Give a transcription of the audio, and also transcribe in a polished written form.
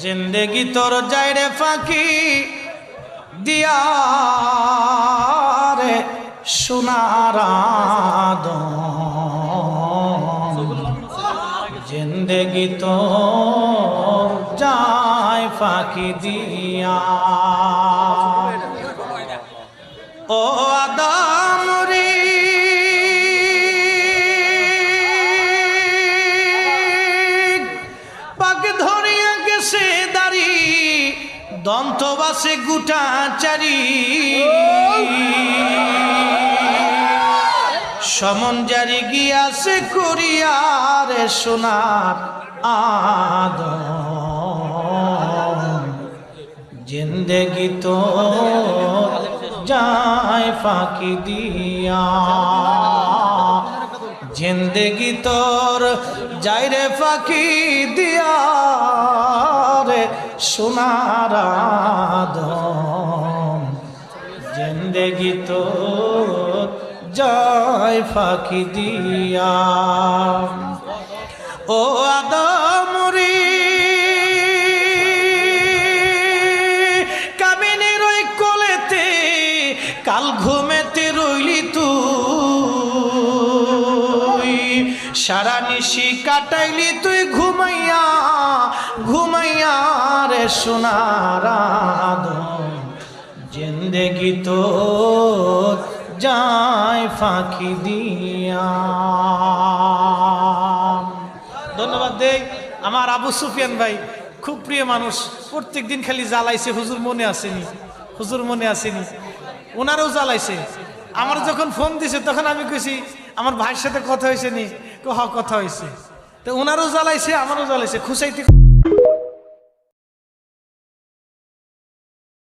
জিন্দেগি তোর যায় রে ফাঁকি দিয়া রে সোনার জিন্দেগি তোর যায় ফাঁকি দিয়া। ও আদম রে পাক ধরিয়া গেছে দাড়ি দন্ত বাসে গুটা চারি সমন জারি গিয়াছে করিয়ারে সোনার আদম জিন্দেগি তো যায় ফাঁকি দিয়া। জিন্দেগি তোর যায় রে ফাঁকি দিয়া রে সোনার আদম জিন্দেগি তোর যায় ফাঁকি দিয়া। ও আদম রে কামিনীর ওই কোলেতে কাল ঘুমেতে রইলি তুই সারা নিশি কাটাইলি তুই ঘুমাইয়া ঘুমাইয়া রে সোনার আদম জিন্দেগি তোর যায় ফাঁকি দিয়া। ধন্যবাদ দেই আমার আবু সুফিয়ান ভাই, খুব প্রিয় মানুষ, প্রত্যেক দিন খালি জ্বালাইছে হুজুর মনে আসেনি, হুজুর মনে আসেনি, ওনারও জ্বালাইছে। আমার যখন ফোন দিছে তখন আমি কইছি আমার ভাইয়ের সাথে কথা হয়েছে নি, কথা হয়েছে, তো ওনারও জ্বালাইছে আমারও জ্বালাইছে, খুশাইতে